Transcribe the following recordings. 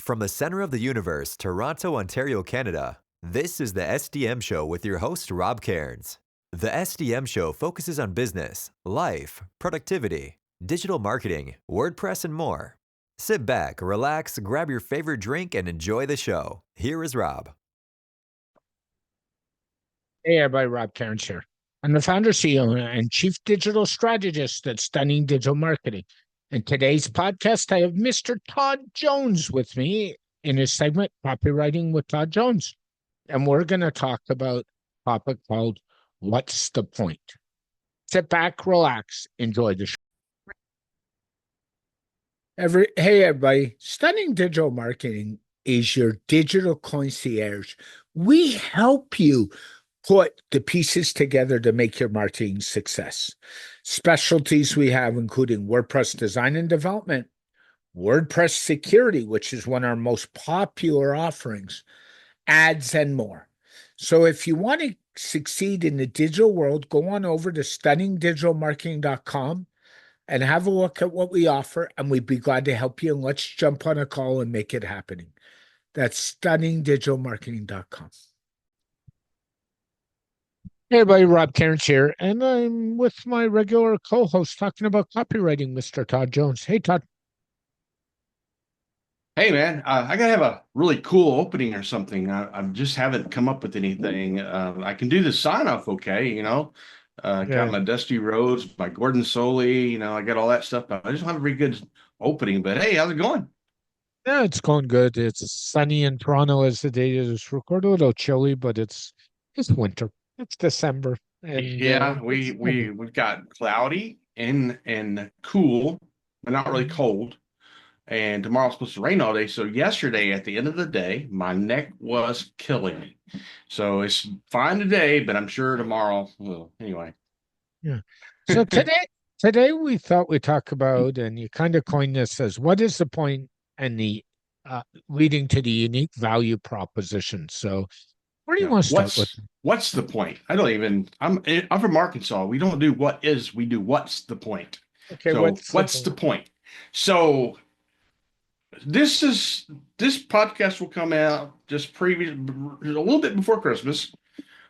From the center of the universe, Toronto, Ontario, Canada, this is the SDM Show with your host, Rob Cairns. The SDM Show focuses on business, life, productivity, digital marketing, WordPress, and more. Sit back, relax, grab your favorite drink, and enjoy the show. Here is Rob. Hey everybody, Rob Cairns here. I'm the founder, CEO, and Chief Digital Strategist at Stunning Digital Marketing. In today's podcast, I have Mr. Todd Jones with me in his segment, Copywriting with Todd Jones. And we're going to talk about a topic called What's the Point? Sit back, relax, enjoy the show. Hey everybody, Stunning Digital Marketing is your digital concierge. We help you put the pieces together to make your marketing success. Specialties we have including WordPress design and development, WordPress security, which is one of our most popular offerings, ads, and more. So if you want to succeed in the digital world, go on over to stunningdigitalmarketing.com and have a look at what we offer, and we'd be glad to help you. And let's jump on a call and make it happening. That's stunningdigitalmarketing.com. Hey everybody, Rob Cairns here, and I'm with my regular co-host talking about copywriting, Mr. Todd Jones. Hey, Todd. Hey man, I gotta have a really cool opening or something. I just haven't come up with anything. I can do the sign off okay, got my Dusty Rhodes, my Gordon Soley, I got all that stuff, but I just don't have a very good opening. But hey, how's it going? Yeah, it's going good. It's sunny in Toronto as the day is recorded. A little chilly, but it's winter. It's December, and Yeah, we've got cloudy and cool, but not really cold. And tomorrow's supposed to rain all day. So yesterday, at the end of the day, my neck was killing me. So it's fine today, but I'm sure tomorrow will. Anyway. Yeah. So today we thought we'd talk about, and you kind of coined this as what is the point and the leading to the unique value proposition. So where do you want to start with? What's the point? I'm from Arkansas. We don't do what is, we do what's the point. Okay, so what's the point? So this podcast will come out just a little bit before Christmas,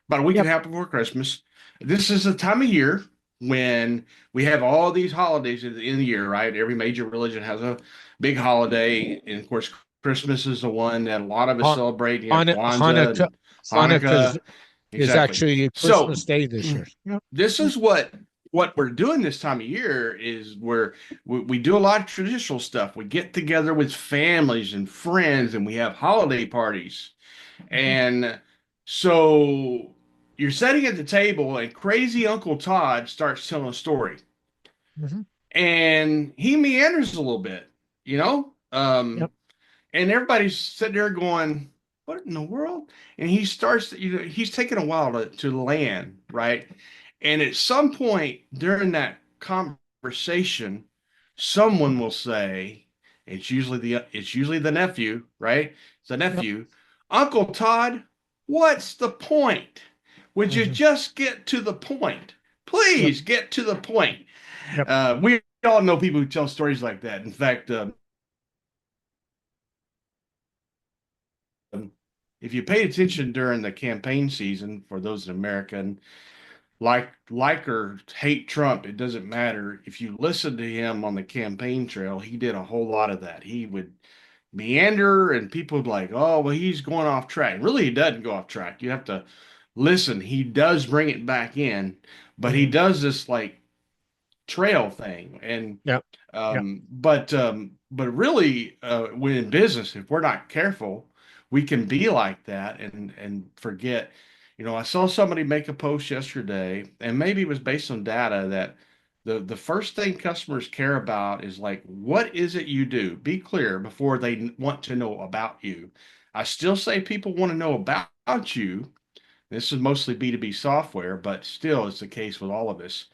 about a week and a half before Christmas. This is the time of year when we have all these holidays at the end of the year, right? Every major religion has a big holiday, and of course, Christmas is the one that a lot of us celebrate. You have Hanukkah is actually Christmas Day this year. Yep. This is what we're doing this time of year is we do a lot of traditional stuff. We get together with families and friends, and we have holiday parties. And so you're sitting at the table, and crazy Uncle Todd starts telling a story. And he meanders a little bit, and everybody's sitting there going, what in the world? And he starts, he's taking a while to land, right? And at some point during that conversation, someone will say, it's usually the nephew, right? It's the nephew. Uncle Todd, what's the point? Would you just get to the point? Please get to the point. We all know people who tell stories like that. In fact, if you paid attention during the campaign season, for those in America, and like or hate Trump, it doesn't matter. If you listen to him on the campaign trail, he did a whole lot of that. He would meander, and people would like, oh, well, he's going off track. Really, he doesn't go off track. You have to listen. He does bring it back in, but he does this like trail thing. And but really, when in business, if we're not careful, we can be like that and forget. I saw somebody make a post yesterday, and maybe it was based on data, that the first thing customers care about is like, what is it you do? Be clear before they want to know about you. I still say people want to know about you. This is mostly B2B software, but still it's the case with all of us.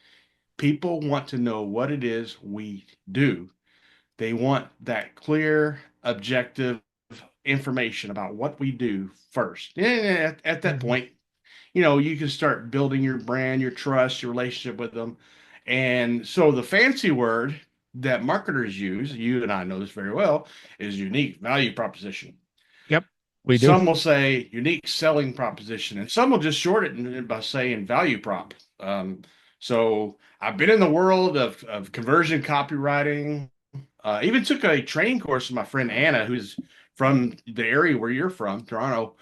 People want to know what it is we do. They want that clear, objective information about what we do first. And at that point, you can start building your brand, your trust, your relationship with them. And so the fancy word that marketers use, you and I know this very well, is unique value proposition. Yep, we do. Some will say unique selling proposition, and some will just short it by saying value prop. So I've been in the world of conversion copywriting. Even took a training course with my friend Anna, who's from the area where you're from, Toronto.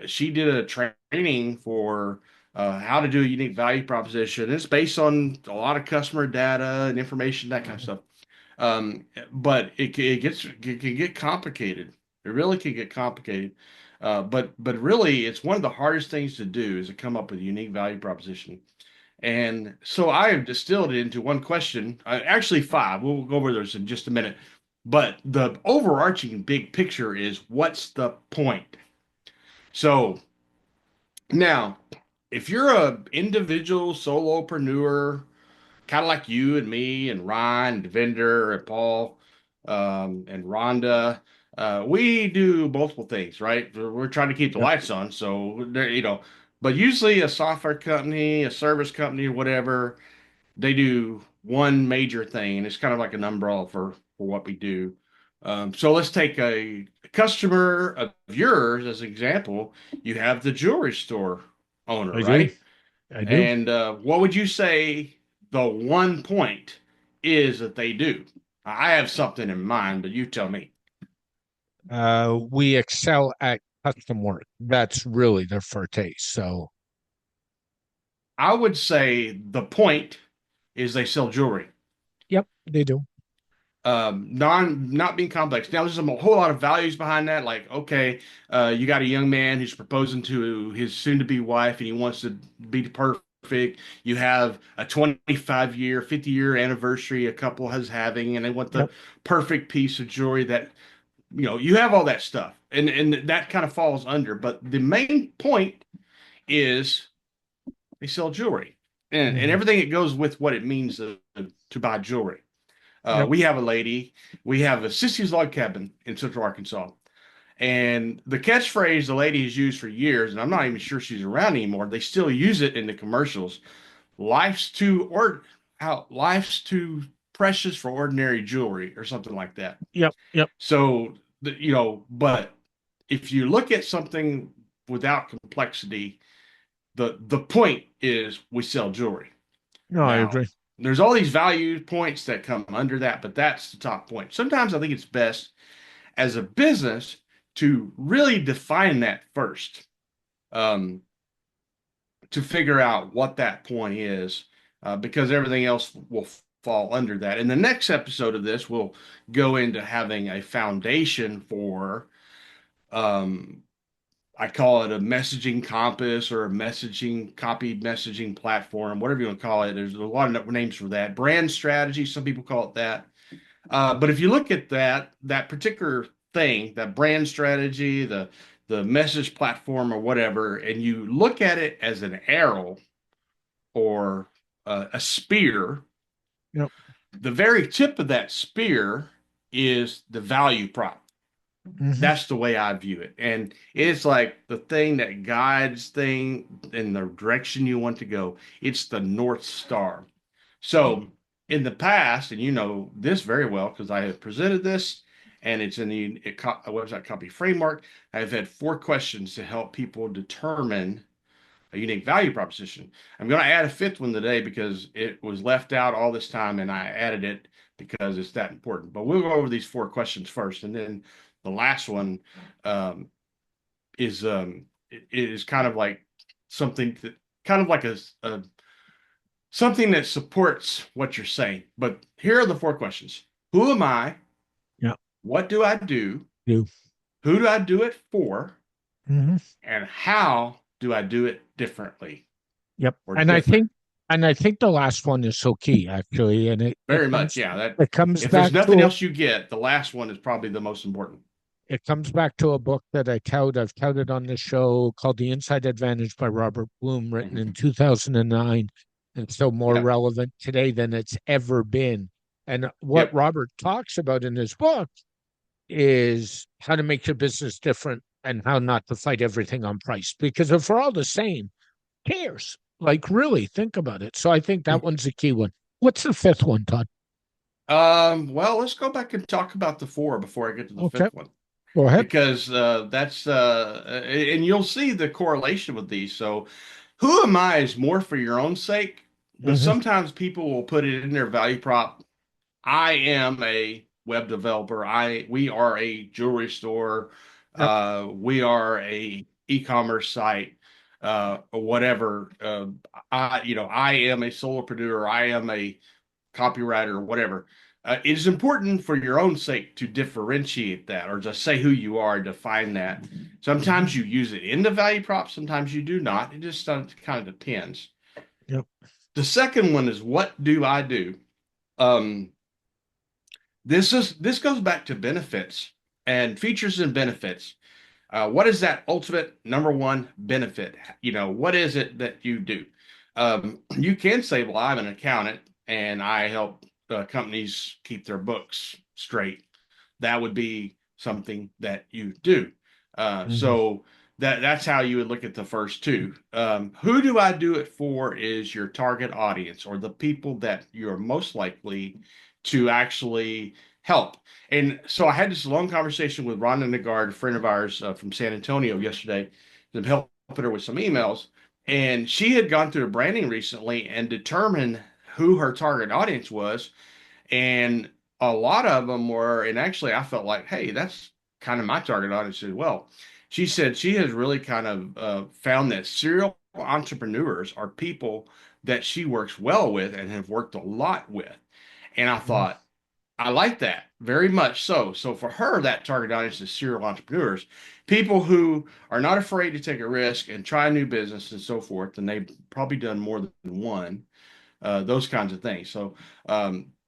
She did a training for how to do a unique value proposition. It's based on a lot of customer data and information, that kind of stuff. But it can get complicated. It really can get complicated. But really, it's one of the hardest things to do is to come up with a unique value proposition. And so I have distilled it into one question, actually five. We'll go over those in just a minute. But the overarching big picture is what's the point? So now, if you're a individual solopreneur, kind of like you and me and Ryan, and Devinder and Paul, and Rhonda, we do multiple things, right? We're trying to keep the Yep. lights on. So, but usually a software company, a service company, whatever, they do one major thing, and it's kind of like an umbrella for what we do. So let's take a customer of yours as an example. You have the jewelry store owner, I do. right? I do. And what would you say the one point is that they do? I have something in mind, but you tell me. We excel at custom work. That's really their forte. So, I would say the point is they sell jewelry. yep, they do. Not being complex. Now there's a whole lot of values behind that. Like, okay, you got a young man who's proposing to his soon-to-be wife, and he wants to be perfect. You have a 25-year, 50-year anniversary a couple is having, and they want the Yep. perfect piece of jewelry that, you have all that stuff, and that kind of falls under. But the main point is they sell jewelry, and Mhm. everything that goes with what it means to buy jewelry. Yep. We have a lady. We have a Sissy's Log Cabin in Central Arkansas. And the catchphrase the lady has used for years, and I'm not even sure she's around anymore. They still use it in the commercials. Life's too or how life's too precious for ordinary jewelry, or something like that. Yep. Yep. So, but if you look at something without complexity, the point is we sell jewelry. No, I Now, agree. there's all these value points that come under that, but that's the top point. Sometimes I think it's best as a business to really define that first, um, to figure out what that point is, because everything else will fall under that. In the next episode of this, we'll go into having a foundation for, um, I call it a messaging compass or a messaging platform, whatever you want to call it. There's a lot of names for that. Brand strategy, some people call it that. But if you look at that particular thing, that brand strategy, the message platform or whatever, and you look at it as an arrow or a spear, Yep. the very tip of that spear is the value prop. Mhm. That's the way I view it. And it's like the thing that guides thing in the direction you want to go. It's the North Star. So in the past, and you know this very well because I have presented this and it's in the website copy framework. I've had four questions to help people determine a unique value proposition. I'm going to add a fifth one today because it was left out all this time and I added it because it's that important. But we'll go over these four questions first, and then the last one um, is kind of like something that kind of like a something that supports what you're saying. But here are the four questions: Who am I? Yep. What do I do? Do. Who do I do it for? Mhm. And how do I do it differently Yep. or And I different? think the last one is so key actually, and Very much, yeah. That it comes if there's back nothing to else you get, the last one is probably the most important. a book that I've touted on the show called The Inside Advantage by Robert Bloom, written in Mhm. 2009, and still more Yep. relevant today than it's ever been. And what Yep. Robert talks about in his book is how to make your business different and how not to fight everything on price. Because if we're all the same, who cares? Like, really think about it. So I think that one's a key one. What's the fifth one, Todd? Well, let's go back and talk about the four before I get to the Okay, fifth one, go ahead. because that's and you'll see the correlation with these. So, who am I is more for your own sake, but Hmm. sometimes people will put it in their value prop. I am a web developer. We are a jewelry store. Yep. We are a e-commerce site, or whatever. I am a solopreneur. I am a copywriter or whatever. It is important for your own sake to differentiate that or just say who you are, define that. Sometimes you use it in the value prop, sometimes you do not. It just kind of depends. Yep. The second one is what do I do? Um, this goes back to benefits and features and benefits. What is that ultimate number one benefit? What is it that you do? You can say, well, I'm an accountant and I help companies keep their books straight. That would be something that you do. Hmm. So that's how you would look at the first two. Who do I do it for is your target audience or the people that you're most likely to actually help. And so I had this long conversation with Rhonda Nagard, a friend of ours from San Antonio yesterday. I'm helping her with some emails. And she had gone through a branding recently and determined who her target audience was. And a lot of them were, and actually I felt like, hey, that's kind of my target audience as well. She said she has really kind of found that serial entrepreneurs are people that she works well with and have worked a lot with. And I Hmm. thought, I like that very much so. So for her, that target audience is serial entrepreneurs, people who are not afraid to take a risk and try a new business and so forth. And they've probably done more than one, those kinds of things. So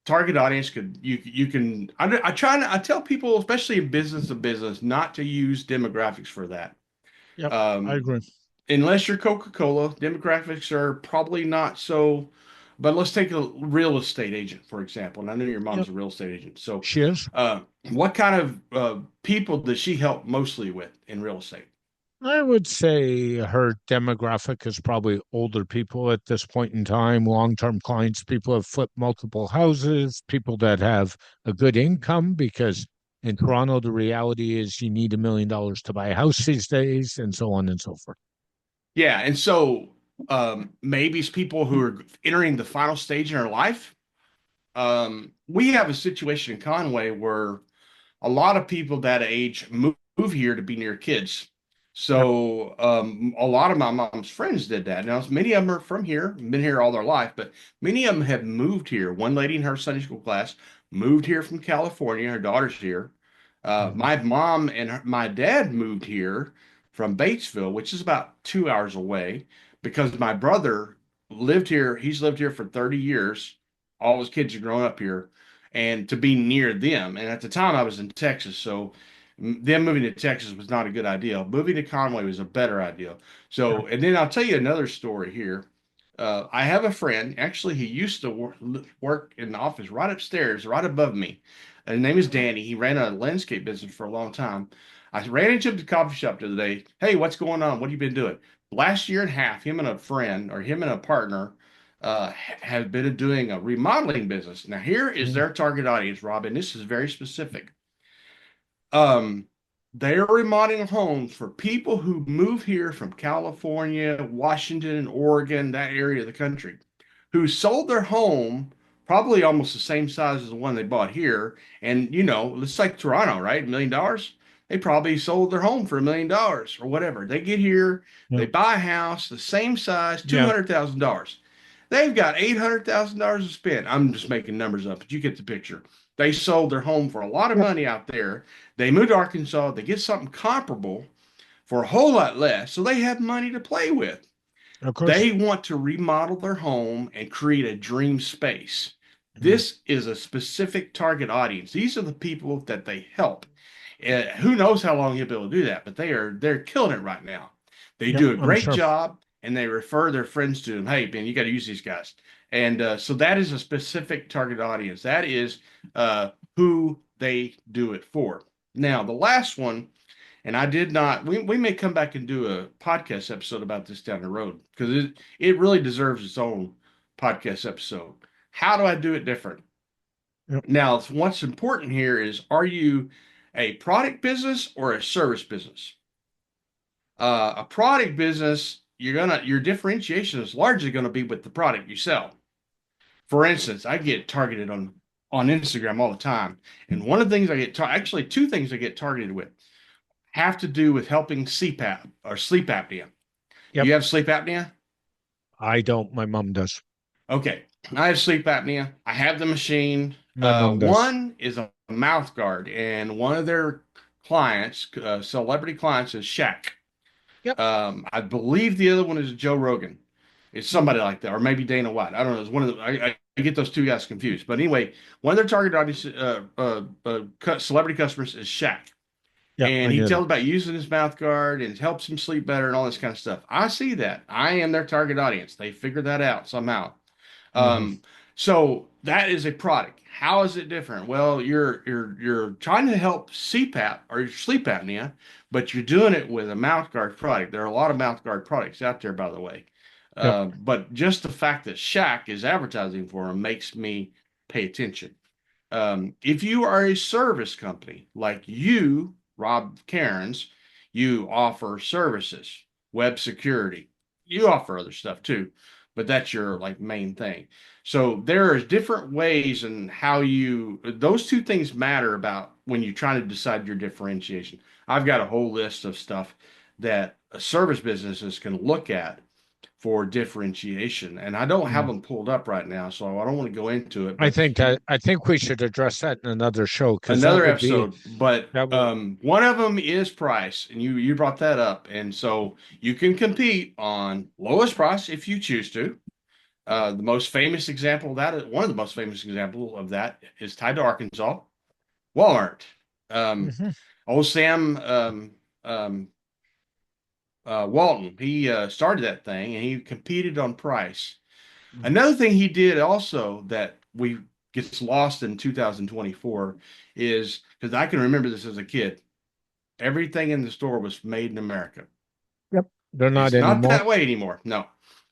target audience could you can I tell people, especially in business to business, not to use demographics for that. Yep. I Um, agree. Unless you're Coca-Cola, demographics are probably not so. But let's take a real estate agent, for example. And I know your Yep. mom's a real estate agent. So, She is. uh, what kind of people does she help mostly with in real estate? I would say her demographic is probably older people at this point in time, long-term clients, people have flipped multiple houses, people that have a good income because in Toronto, the reality is you need $1 million to buy a house these days, and so on and so forth. Yeah, and so maybe it's people who are entering the final stage in their life. We have a situation in Conway where a lot of people that age move here to be near kids. Yep. So a lot of my mom's friends did that. Now, many of them are from here, been here all their life, but many of them have moved here. One lady in her Sunday school class moved here from California. Her daughter's here. Mhm. My mom and my dad moved here from Batesville, which is about 2 hours away, because my brother lived here. He's lived here for 30 years. All his kids are grown up here and to be near them. And at the time, I was in Texas, so them moving to Texas was not a good idea. Moving to Conway was a better idea. Yeah. So, and then I'll tell you another story here. I have a friend, actually, he used to work in the office right upstairs, right above me. His name is Danny. He ran a landscape business for a long time. I ran into him at the coffee shop the other day. Hey, what's going on? What have you been doing? Last year and a half, him and a friend or him and a partner have been doing a remodeling business. Now, here is Mhm. their target audience, Rob, and this is very specific. Um, they're remodeling homes for people who move here from California, Washington, Oregon, that area of the country, who sold their home probably almost the same size as the one they bought here. And it's like Toronto, right? $1 million. They probably sold their home for $1 million or whatever. They get here, they Yep. buy a house the same size, Yeah. $200,000. They've got $800,000 to spend. I'm just making numbers up, but you get the picture. They sold their home for a lot of Yep. money out there. They moved to Arkansas. They get something comparable for a whole lot less. So they have money to play with. Of course. They want to remodel their home and create a dream space. Mhm. This is a specific target audience. These are the people that they help. Who knows how long he'll be able to do that, but they're killing it right now. They Yep. do a I'm great sure. job, and they refer their friends to them. Hey, Ben, you got to use these guys. And so that is a specific target audience. That is who they do it for. Now, the last one, and I did not. We may come back and do a podcast episode about this down the road because it really deserves its own podcast episode. How do I do it different? Yep. Now, what's important here is, are you a product business or a service business? A product business, your differentiation is largely gonna be with the product you sell. For instance, I get targeted on Instagram all the time, and one of the things actually two things I get targeted with have to do with helping CPAP or sleep apnea. Do Yep. you have sleep apnea? I don't. My mom does. Okay, I have sleep apnea. I have the machine. My mom does. One is a mouth guard, and one of their clients, celebrity clients, is Shaq. Yep. I believe the other one is Joe Rogan. It's somebody like that, or maybe Dana White. I don't know. It's one of the, I get those two guys confused. But anyway, one of their target audience, celebrity customers is Shaq. Yep. And I he knew that. tells about using his mouth guard and it helps him sleep better and all this kind of stuff. I see that. I am their target audience. They figured that out somehow. Hmm. Um, so that is a product. How is it different? Well, you're trying to help CPAP or sleep apnea, but you're doing it with a mouth guard product. There are a lot of mouth guard products out there, by the way. Yep. But just the fact that Shaq is advertising for them makes me pay attention. If you are a service company like you, Rob Cairns, you offer services, web security. You offer other stuff too, but that's your like main thing. So there are different ways and how those two things matter about when you're trying to decide your differentiation. I've got a whole list of stuff that a service businesses can look at for differentiation, and I don't have Mm. them pulled up right now, so I don't want to go into it, but I think we should address that in another show because another episode. But that would one of them is price, and you brought that up, and so you can compete on lowest price if you choose to. The most famous example of that, one of the most famous examples of that is tied to Arkansas, Walmart. Um, Mhm. old Sam um, Walton, he started that thing, and he competed on price. Another thing he did also that we gets lost in 2024 is because I can remember this as a kid. Everything in the store was made in America. Yep. They're not It's not anymore. that way anymore. No,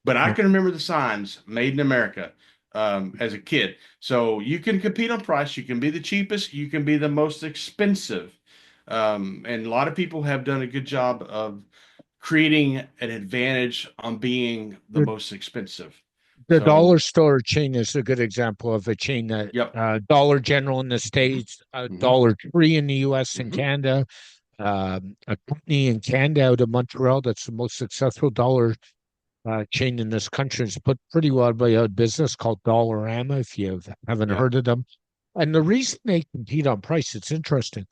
but I No. can remember the signs made in America as a kid. So you can compete on price. You can be the cheapest. You can be the most expensive. And a lot of people have done a good job of creating an advantage on being the The, most expensive. the So, dollar store chain is a good example of a chain that yep. Dollar General in the Hmm. States, Hmm. Dollar Tree in the US and Hmm. Canada, a company in Canada out of Montreal that's the most successful dollar chain in this country. It's put pretty well by a business called Dollarama, if you haven't Yeah. heard of them. And the reason they compete on price, it's interesting.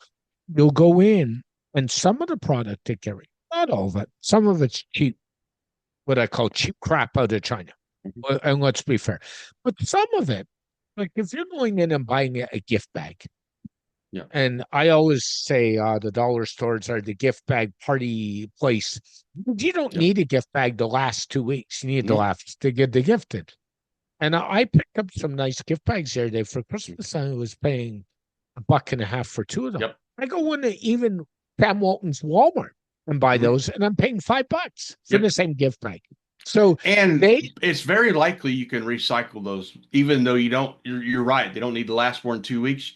You'll go in and some of the product they carry, not all of it, some of it's cheap, what I call cheap crap out of China. Mhm. And let's be fair. But some of it, like if you're going in and buying a gift bag, Yeah. and I always say the dollar stores are the gift bag party place. You don't Yep. need a gift bag to last 2 weeks. You need to Nope. last to get the gifted. And I picked up some nice gift bags the other day for Christmas. I was paying $1.50 for two of them. Yep. I go into even Sam Walton's Walmart and buy Hmm. those, and I'm paying $5 for the Yep. same gift bag. So And they, it's very likely you can recycle those, even though you don't. You're right. They don't need to last more than 2 weeks.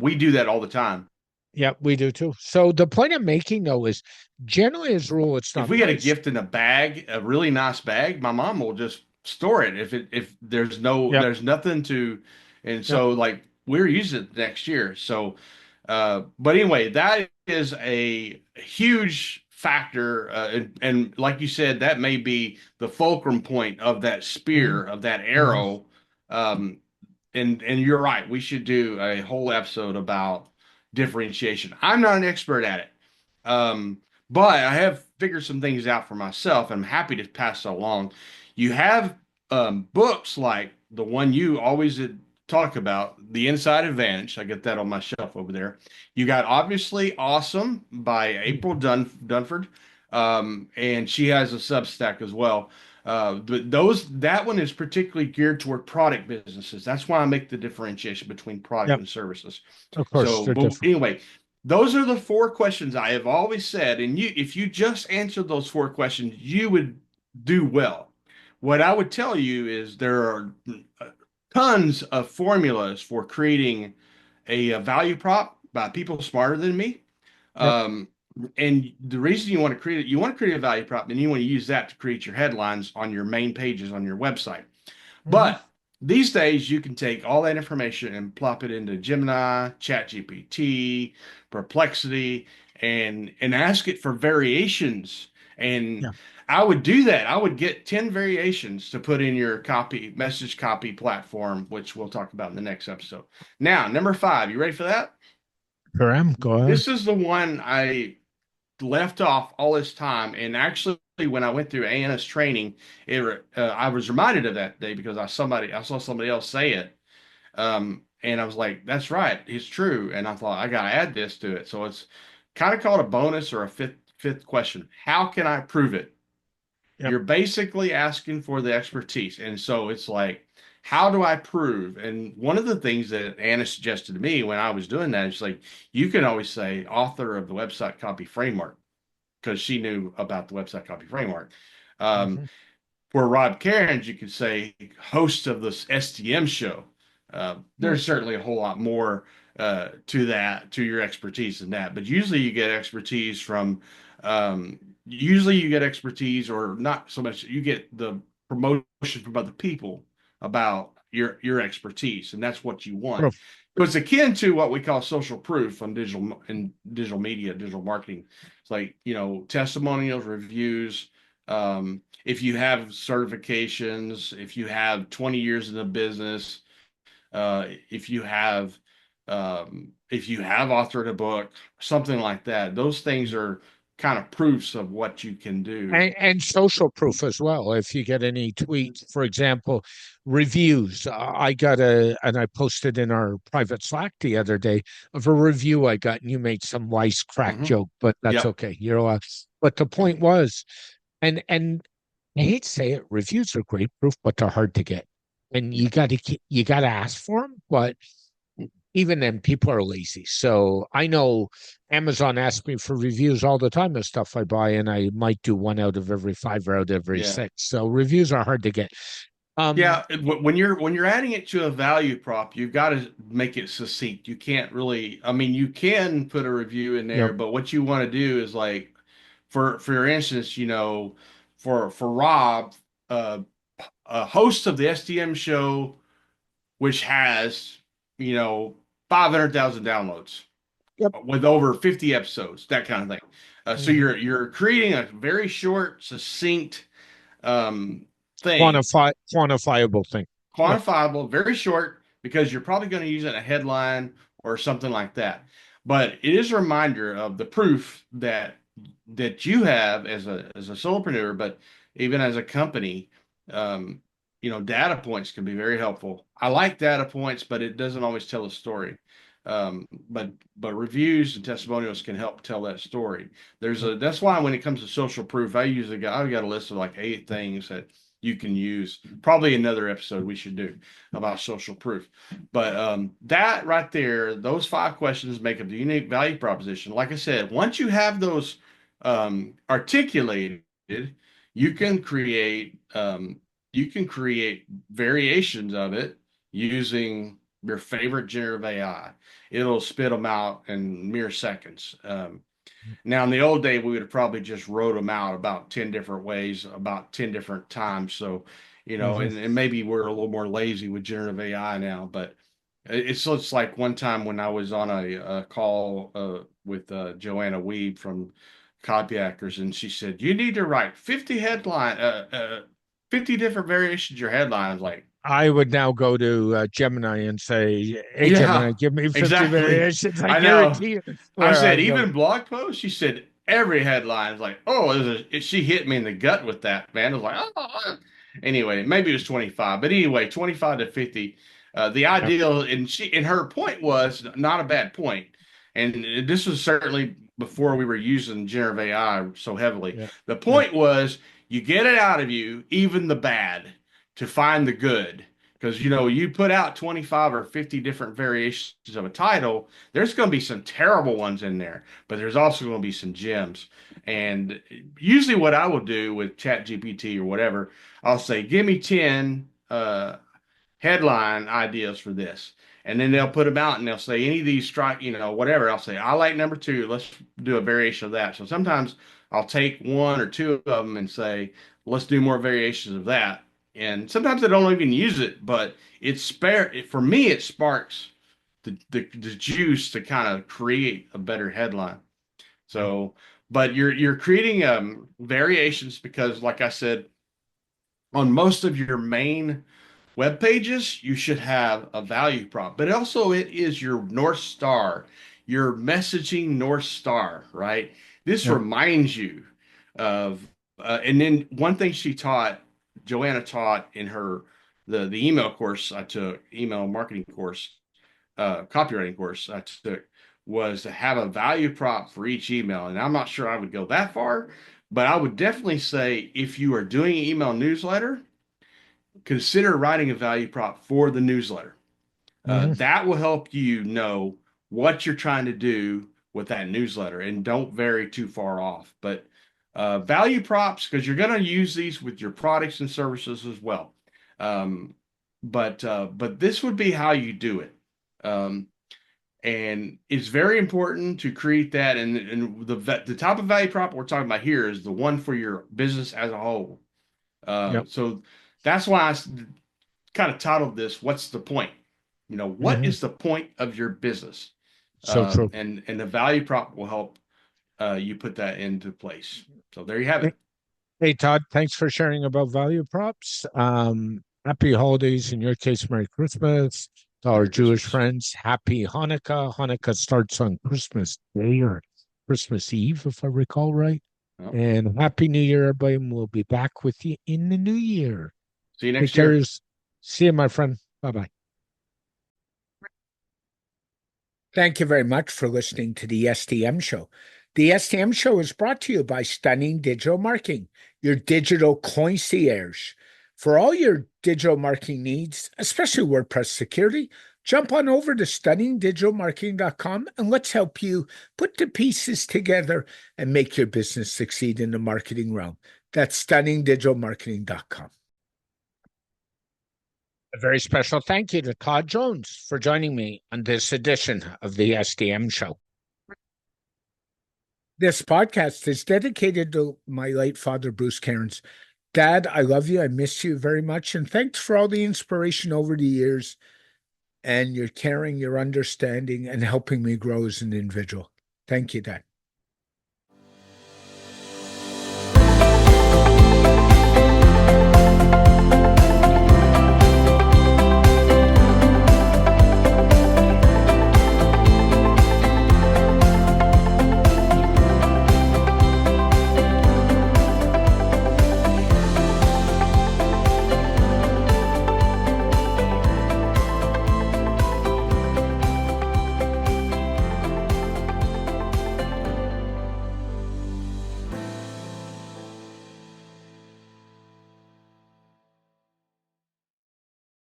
We do that all the time. yeah, we do too. So the point I'm making though is generally as a rule, it's If not we get a price. gift in a bag, a really nice bag, my mom will just store it. If Yep, there's nothing to, and yep. so like we're using it next year. So, but anyway, that is a huge factor, and like you said, that may be the fulcrum point of that Mhm, spear of that mhm. arrow. Um, and you're right. We should do a whole episode about differentiation. I'm not an expert at it. Um, but I have figured some things out for myself, and I'm happy to pass it along. You have books like the one you always talk about, The Inside Advantage. I get that on my shelf over there. You got Obviously Awesome by April Dunford, and she has a Substack as well. But that one is particularly geared toward product businesses. That's why I make the differentiation between product Yep, and services. of course, So, they're but different. anyway, those are the four questions I have always said, and if you just answered those four questions, you would do well. What I would tell you is there are tons of formulas for creating a value prop by people smarter than me. Yep. Um, and the reason you want to create it, you want to create a value prop, and you want to use that to create your headlines on your main pages on your website. Hmm. But these days, you can take all that information and plop it into Gemini, ChatGPT, Perplexity, and ask it for variations. And Yeah. I would do that. I would get 10 variations to put in your copy, message copy platform, which we'll talk about in the next episode. Now, number 5, you ready for that? Sure am. Go ahead. This is the one I left off all this time. And actually, when I went through Anna's training, I was reminded of that day because I saw somebody else say it, and I was like, "That's right, it's true." And I thought I got to add this to it. So it's kind of called a bonus or a fifth question. How can I prove it? Yep. You're basically asking for the expertise, and so it's like, how do I prove? And one of the things that Anna suggested to me when I was doing that is like, you can always say author of the website copy framework because she knew about the website copy framework. Um, Hmm. for Rob Cairns, you could say host of this STM show. Yeah. There's certainly a whole lot more to that, to your expertise than that. But usually you get expertise from, usually you get expertise, or not so much, you get the promotion from other people about your expertise, and that's what you want. Proof. So it's akin to what we call social proof on digital media, digital marketing. It's like, testimonials, reviews, if you have certifications, if you have 20 years in the business, uh, if you have if you have authored a book, something like that, those things are kind of proofs of what you can do. And social proof as well. If you get any tweets, for example, reviews. I got and I posted in our private Slack the other day of a review I got, and you made some wisecrack Hmm. joke, but that's Yep. okay. But the point was, and I hate to say it, reviews are great proof, but they're hard to get. And you got to ask for them, but even then people are lazy. So I know Amazon asks me for reviews all the time of stuff I buy, and I might do one out of every five or out of every Yeah. six. So reviews are hard to get. Um, Yeah, when you're adding it to a value prop, you've got to make it succinct. You can't really, I mean, you can put a review in yep, there, but what you want to do is like, for instance, for Rob, uh, a host of the STM show, which has, you know, 500,000 downloads yep. with over 50 episodes, that kind of thing. So Mhm. you're creating a very short, succinct thing, Quantifiable thing. Yep. quantifiable, very short, because you're probably going to use it in a headline or something like that. But it is a reminder of the proof that you have as a solopreneur, but even as a company, um, data points can be very helpful. I like data points, but it doesn't always tell a story. But reviews and testimonials can help tell that story. Yep. That's why when it comes to social proof, I've got a list of like 8 things that you can use. Probably another episode we should do about social proof. But that right there, those 5 questions make up the unique value proposition. Like I said, once you have those articulated, you can create variations of it using your favorite generative AI. It'll spit them out in mere seconds. Now, in the old day, we would have probably just wrote them out about 10 different ways, about 10 different times. So, Mhm. and maybe we're a little more lazy with generative AI now, but it's like one time when I was on a call with Joanna Weeb from Copyhackers, and she said, "You need to write 50 different variations of your headlines." Like, I would now go to Gemini and say, "Hey, yeah, Gemini, give me 50 exactly. variations." I I know. guarantee you I where said I'd go. even blog posts. She said every headline is like, oh, she hit me in the gut with that, man. I was like, oh. Anyway, maybe it was 25, but anyway, 25 to 50. The Yep. ideal, and her point was not a bad point, and this was certainly before we were using generative AI so heavily. Yeah. The Yep. point was you get it out of you, even the bad, to find the good. Because you put out 25 or 50 different variations of a title, there's going to be some terrible ones in there, but there's also going to be some gems. And usually, what I will do with Chat GPT or whatever, I'll say, give me 10 headline ideas for this. And then they'll put them out and they'll say any of these strike, whatever. I'll say, I like number two. Let's do a variation of that. So sometimes I'll take one or two of them and say, let's do more variations of that. And sometimes I don't even use it, but for me, it sparks the juice to kind of create a better headline. So, but you're creating variations because, like I said, on most of your main web pages, you should have a value prop, but also it is your North Star, your messaging North Star, right? This Yep. reminds you of, and then one thing Joanna taught in the email course I took, email marketing course, copywriting course I took, was to have a value prop for each email. And I'm not sure I would go that far, but I would definitely say if you are doing an email newsletter, consider writing a value prop for the newsletter. That will help you know what you're trying to do with that newsletter and don't vary too far off. But value props, because you're going to use these with your products and services as well. But this would be how you do it. And it's very important to create that. And the type of value prop we're talking about here is the one for your business as a whole. Yep. So that's why I kind of titled this, What's the Point? What is the point of your business? So true. And the value prop will help you put that into place. So there you have it. Hey, Todd, thanks for sharing about value props. Happy holidays. In your case, Merry Christmas. To our Jewish friends, Happy Hanukkah. Hanukkah starts on Christmas Day or Christmas Eve, if I recall right. Oh. And Happy New Year, everybody. And we'll be back with you in the new year. See you next year. See you, my friend. Bye-bye. Thank you very much for listening to the SDM Show. The SDM Show is brought to you by Stunning Digital Marketing, your digital concierge. For all your digital marketing needs, especially WordPress security, jump on over to stunningdigitalmarketing.com and let's help you put the pieces together and make your business succeed in the marketing realm. That's stunningdigitalmarketing.com. A very special thank you to Todd Jones for joining me on this edition of the SDM Show. This podcast is dedicated to my late father, Bruce Cairns. Dad, I love you. I miss you very much. And thanks for all the inspiration over the years and your caring, your understanding, and helping me grow as an individual. Thank you, Dad.